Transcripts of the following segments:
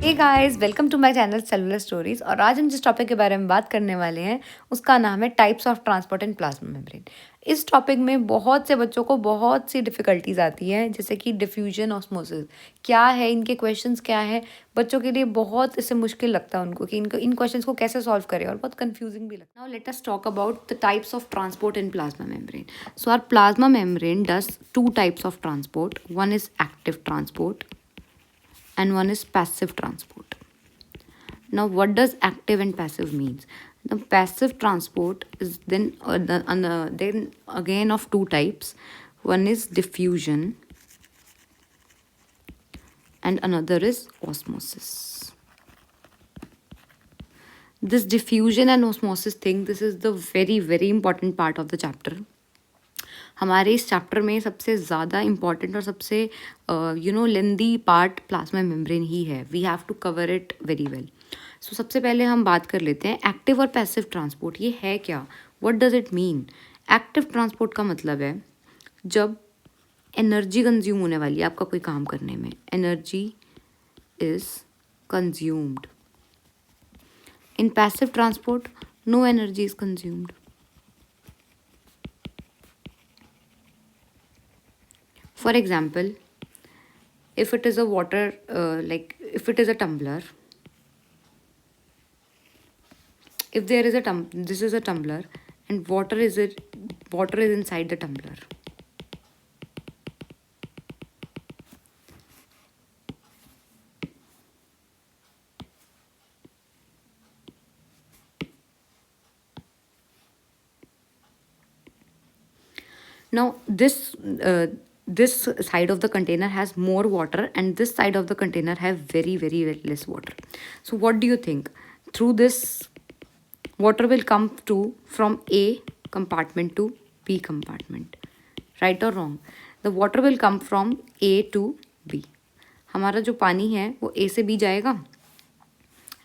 Hey guys, welcome to my channel cellular stories. और आज हम जिस टॉपिक के बारे में बात करने वाले हैं उसका नाम है types of transport in plasma membrane. इस टॉपिक में बहुत से बच्चों को बहुत सी डिफ़िकल्टीज आती हैं, जैसे कि डिफ्यूजन ऑस्मोसिस क्या है, इनके क्वेश्चंस क्या है। बच्चों के लिए बहुत इससे मुश्किल लगता है उनको कि इन क्वेश्चंस को कैसे सॉल्व करें, और बहुत कंफ्यूजिंग भी लगता है। Now let us talk about the types of transport in plasma membrane. So our plasma membrane does two types of transport. One is active transport and one is passive transport. Now, what does active and passive means? The passive transport is then again of two types. One is diffusion and another is osmosis. This diffusion and osmosis thing, this is the very important part of the chapter. हमारे इस chapter में सबसे ज़्यादा important और सबसे lengthy part plasma membrane ही है. We have to cover it very well. So सबसे पहले हम बात कर लेते हैं एक्टिव और पैसिव ट्रांसपोर्ट. ये है क्या? What does it mean? Active transport का मतलब है जब एनर्जी कंज्यूम होने वाली है आपका कोई काम करने में. Energy is consumed. In passive transport no energy is consumed. For example, if it is a water, if it is a tumbler, if there is this is a tumbler and water is inside the tumbler. Now this side of the container has more water and this side of the container have very less water. So what do you think? Through this, water will come from A compartment to B compartment. Right or wrong? The water will come from A to B. हमारा जो पानी है वो A से B जाएगा.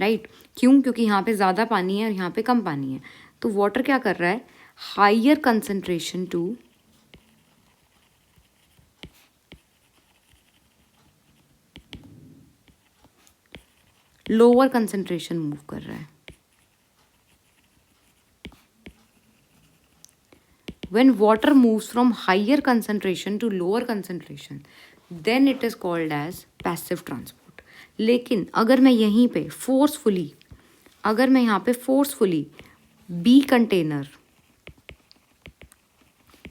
Right क्यों? क्योंकि यहाँ पे ज़्यादा पानी है और यहाँ पे कम पानी है. तो वाटर क्या कर रहा है? Higher concentration to lower concentration move कर रहा है. When water moves from higher concentration to lower concentration, then it is called as passive transport. लेकिन अगर मैं यहीं पे forcefully B container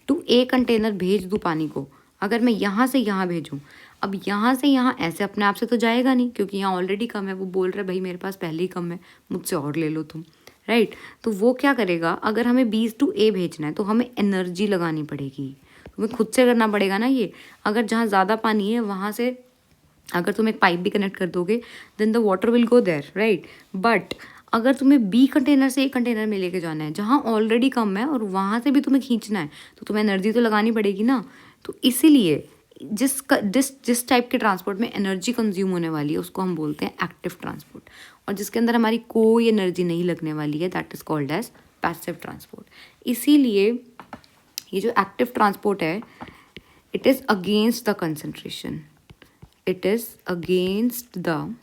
to A container भेज दूँ पानी को, अगर मैं यहाँ से यहाँ भेजूँ, अब यहाँ से यहाँ ऐसे अपने आप से तो जाएगा नहीं, क्योंकि यहाँ ऑलरेडी कम है. वो बोल रहा है भाई मेरे पास पहले ही कम है, मुझसे और ले लो तुम. राइट तो वो क्या करेगा? अगर हमें बी टू ए भेजना है तो हमें एनर्जी लगानी पड़ेगी. तुम्हें खुद से करना पड़ेगा ना ये. अगर जहाँ ज़्यादा पानी है वहाँ से अगर तुम एक पाइप भी कनेक्ट कर दोगे then the water will go there. Right but अगर तुम्हें बी कंटेनर से ए कंटेनर में लेके जाना है जहाँ ऑलरेडी कम है और वहाँ से भी तुम्हें खींचना है, तो तुम्हें एनर्जी तो लगानी पड़ेगी ना. तो इसीलिए जिस टाइप के ट्रांसपोर्ट में एनर्जी कंज्यूम होने वाली है उसको हम बोलते हैं एक्टिव ट्रांसपोर्ट, और जिसके अंदर हमारी कोई एनर्जी नहीं लगने वाली है that is called as passive transport. इसीलिए ये जो एक्टिव ट्रांसपोर्ट है it is against the concentration. It is against the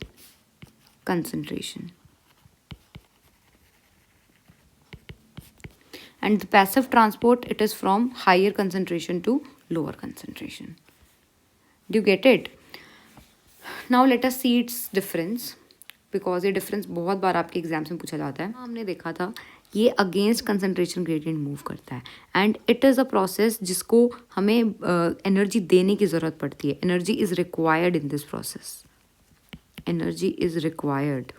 concentration. And the passive transport, it is from higher concentration to lower concentration. Do you get it? Now let us see its difference, because ये difference बहुत बार आपके exams में पूछा जाता है. हमने देखा था ये अगेंस्ट कंसंट्रेशन ग्रेडियंट मूव करता है and it is a process जिसको हमें एनर्जी देने की ज़रूरत पड़ती है. Energy is required in this process. Energy is required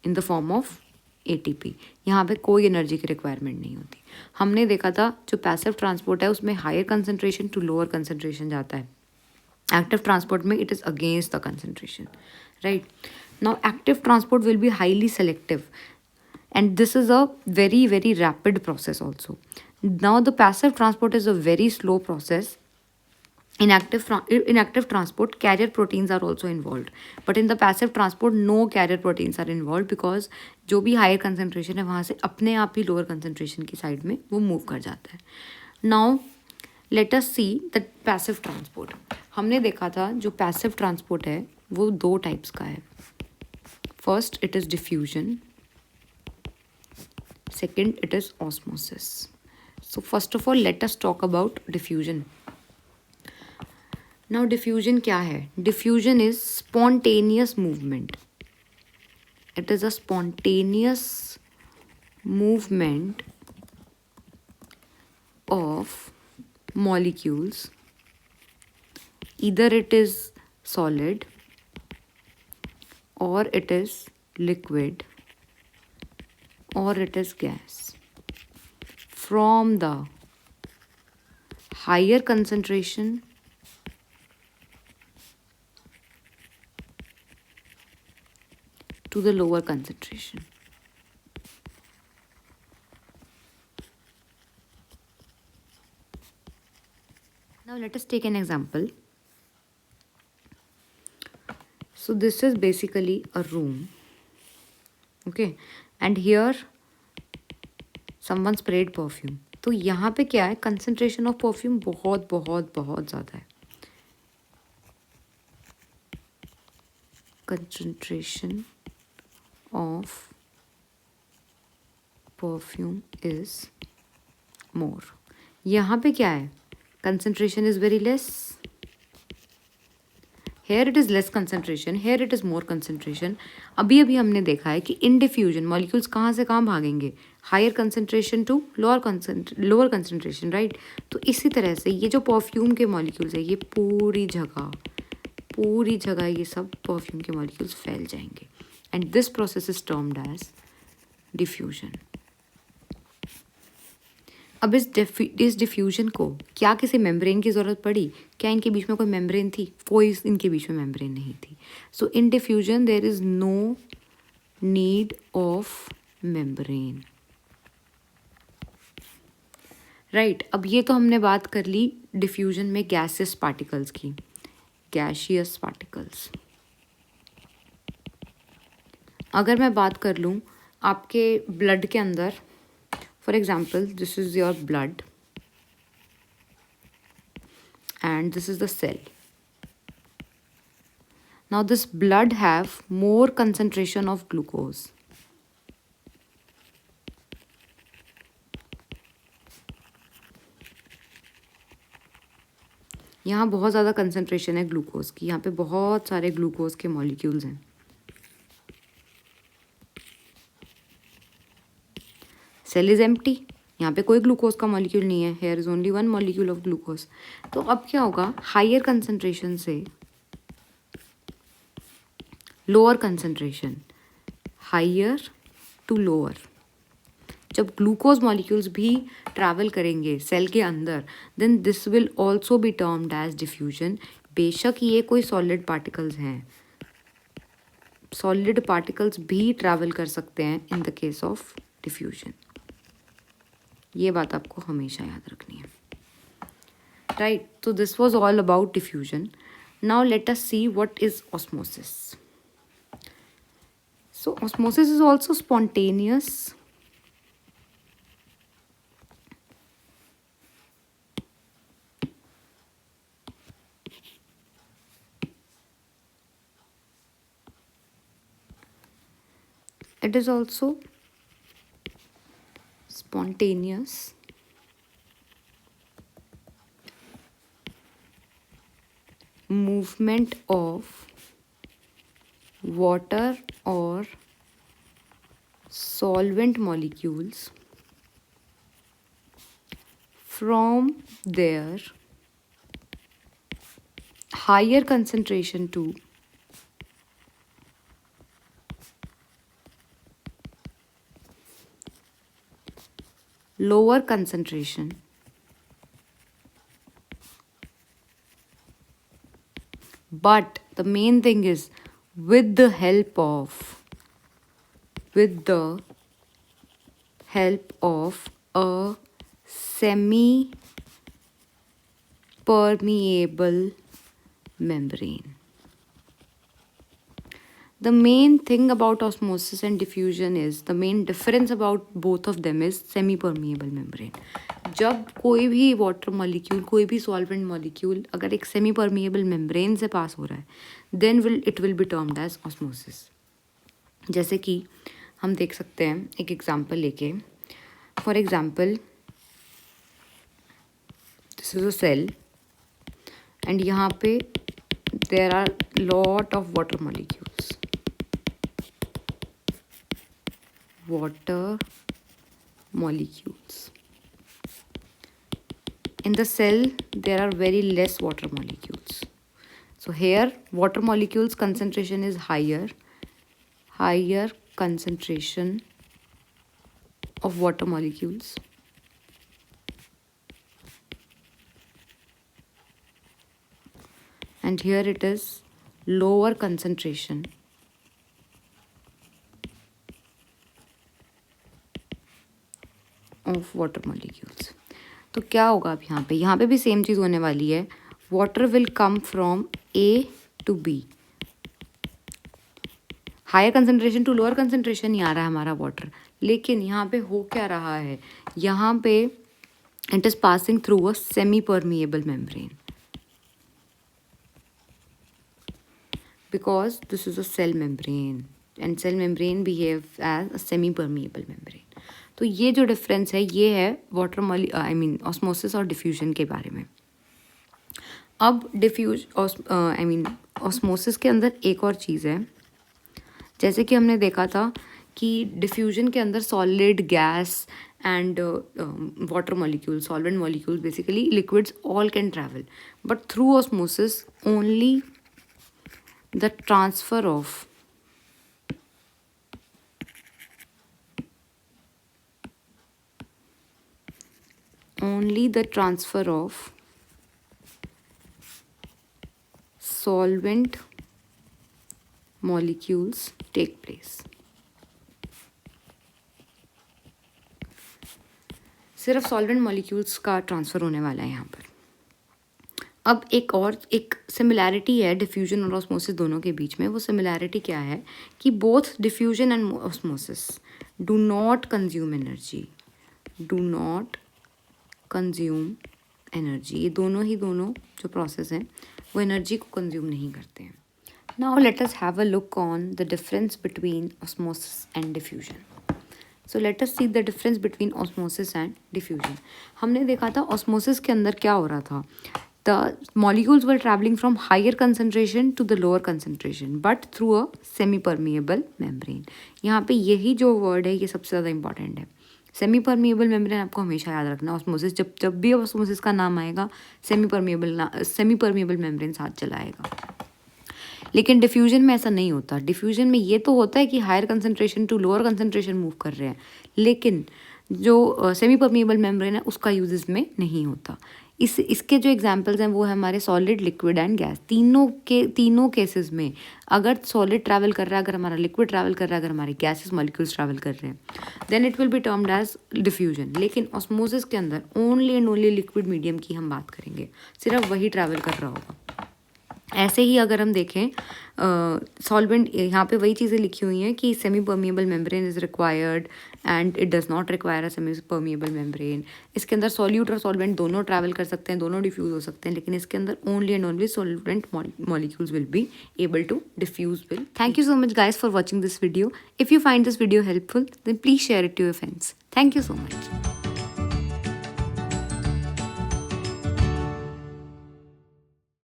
in the form of ATP. यहाँ पे कोई एनर्जी की रिक्वायरमेंट नहीं होती. हमने देखा था जो पैसिव ट्रांसपोर्ट है उसमें higher concentration to lower concentration जाता है. एक्टिव ट्रांसपोर्ट में it is against the concentration. Right now active transport will be highly selective and this is a very rapid process also. Now the passive transport is a very slow process. In active transport carrier proteins are also involved, but in the passive transport no carrier proteins are involved because जो भी higher concentration है वहाँ से अपने आप ही lower concentration की side में वो move कर जाता है. Now let us see the passive transport. हमने देखा था जो passive transport है वो दो टाइप्स का है. First it is diffusion, second it is osmosis. So first of all let us talk about diffusion. Now diffusion क्या है? Diffusion is spontaneous movement. It is a spontaneous movement of molecules. Either it is solid or it is liquid or it is gas from the higher concentration to the lower concentration. Now let us take an example. So this is basically a room, okay, and here someone sprayed perfume. तो यहाँ पे क्या है, concentration of perfume बहुत बहुत बहुत ज़्यादा है. Concentration of perfume is more. यहाँ पे क्या है, concentration is very less. Here it is less concentration, here it is more concentration. अभी अभी हमने देखा है कि इन डिफ्यूजन मॉलिक्यूल्स कहाँ से कहाँ भागेंगे, higher concentration to lower concentration, right. तो इसी तरह से ये जो परफ्यूम के मॉलिक्यूल्स है, ये पूरी जगह ये सब परफ्यूम के मॉलिक्यूल्स फैल जाएंगे. And this process is termed as diffusion. अब इस डिफ्यूजन को क्या किसी मेम्ब्रेन की ज़रूरत पड़ी? क्या इनके बीच में कोई मेम्ब्रेन थी? कोई इनके बीच में मेम्ब्रेन नहीं थी. So in diffusion there is no need of membrane, right. अब ये तो हमने बात कर ली डिफ्यूजन में गैसियस पार्टिकल्स की, गैसियस पार्टिकल्स. अगर मैं बात कर लूँ आपके ब्लड के अंदर, for example this is your blood and this is the cell. Now this blood have more concentration of glucose. यहाँ बहुत ज़्यादा कंसनट्रेशन है ग्लूकोज की, यहाँ पे बहुत सारे ग्लूकोज के मॉलिक्यूल्स हैं. सेल इज एम्प्टी, यहाँ पे कोई ग्लूकोज का मॉलिक्यूल नहीं है. Here is only one molecule of glucose. तो अब क्या होगा, हायर कंसंट्रेशन से lower concentration, higher to lower. जब ग्लूकोज मॉलिक्यूल्स भी ट्रैवल करेंगे सेल के अंदर, then this will also be termed as diffusion. बेशक ये कोई सॉलिड पार्टिकल्स हैं, सॉलिड पार्टिकल्स भी ट्रैवल कर सकते हैं in the case of diffusion. ये बात आपको हमेशा याद रखनी है, राइट. तो this was all about diffusion. Now let us see what is osmosis. So osmosis is also spontaneous. It is also spontaneous movement of water or solvent molecules from their higher concentration to lower concentration but the main thing is with the help of a semi permeable membrane. The main thing about osmosis and diffusion is, the main difference about both of them is semi permeable membrane. जब कोई भी water molecule, कोई भी solvent molecule अगर एक semi permeable membrane से पास हो रहा है, then it will be termed as osmosis. जैसे कि हम देख सकते हैं एक एग्जांपल लेके. For example, this is a cell and यहाँ पे there are lot of water molecules. water molecules. In the cell, there are very less water molecules. So here, water molecules concentration is higher concentration of water molecules. And here it is lower concentration of water molecules. तो क्या होगा अब यहाँ पे भी same चीज़ होने वाली है. Water will come from A to B. Higher concentration to lower concentration ही आ रहा है हमारा वाटर, लेकिन यहाँ पे हो क्या रहा है, यहाँ पे it is passing through a semi permeable membrane, because this is a cell membrane and cell membrane behave as a semi permeable membrane. तो ये जो डिफरेंस है ये है वाटर ऑस्मोसिस और डिफ्यूजन के बारे में. अब ऑस्मोसिस के अंदर एक और चीज़ है. जैसे कि हमने देखा था कि डिफ्यूजन के अंदर solid, gas and water molecule, solvent molecule, basically liquids all can travel, but through osmosis only the transfer of solvent molecules take place. सिर्फ सॉल्वेंट मॉलिक्यूल्स का ट्रांसफ़र होने वाला है यहाँ पर. अब एक सिमिलैरिटी है डिफ्यूजन और ऑस्मोसिस दोनों के बीच में. वो सिमिलैरिटी क्या है कि both diffusion and osmosis do not consume energy. ये दोनों जो प्रोसेस हैं वो एनर्जी को कंज्यूम नहीं करते हैं. Now let us have a look on the difference between osmosis and diffusion. So let us see the difference between osmosis and diffusion. हमने देखा था ऑस्मोसिस के अंदर क्या हो रहा था. The molecules were travelling from higher concentration to the lower concentration but through a semi permeable membrane. यहाँ पे यही जो वर्ड है ये सबसे ज़्यादा इंपॉर्टेंट है. सेमी परमिएबल मेम्ब्रेन आपको हमेशा याद रखना. ऑस्मोसिस जब भी ऑस्मोसिस का नाम आएगा सेमी परमिएबल मेम्ब्रेन साथ चला आएगा. लेकिन डिफ्यूजन में ऐसा नहीं होता. डिफ्यूजन में ये तो होता है कि higher concentration to lower concentration move कर रहे हैं, लेकिन जो सेमी परमिएबल मेम्ब्रेन है उसका यूज इसमें नहीं होता. इसके जो एग्जांपल्स हैं वो है हमारे सॉलिड, लिक्विड एंड गैस. तीनों केसेस में अगर सॉलिड ट्रैवल कर रहा है, अगर हमारा लिक्विड ट्रैवल कर रहा है, अगर हमारे गैसेस मॉलिक्यूल्स ट्रैवल कर रहे हैं, then it will be termed as diffusion. लेकिन ऑस्मोसिस के अंदर only and only liquid medium की हम बात करेंगे, सिर्फ वही ट्रैवल कर रहा होगा. ऐसे ही अगर हम देखें सॉल्वेंट, यहाँ पे वही चीज़ें लिखी हुई हैं कि semi permeable membrane is required and it does not require a semi permeable membrane. इसके अंदर सॉल्यूट और सॉल्वेंट दोनों ट्रैवल कर सकते हैं, दोनों डिफ्यूज़ हो सकते हैं, लेकिन इसके अंदर only and only solvent molecules will be able to diffuse will. Thank you so much guys for watching this video. If you find this video helpful, then please share it to your friends. Thank you so much.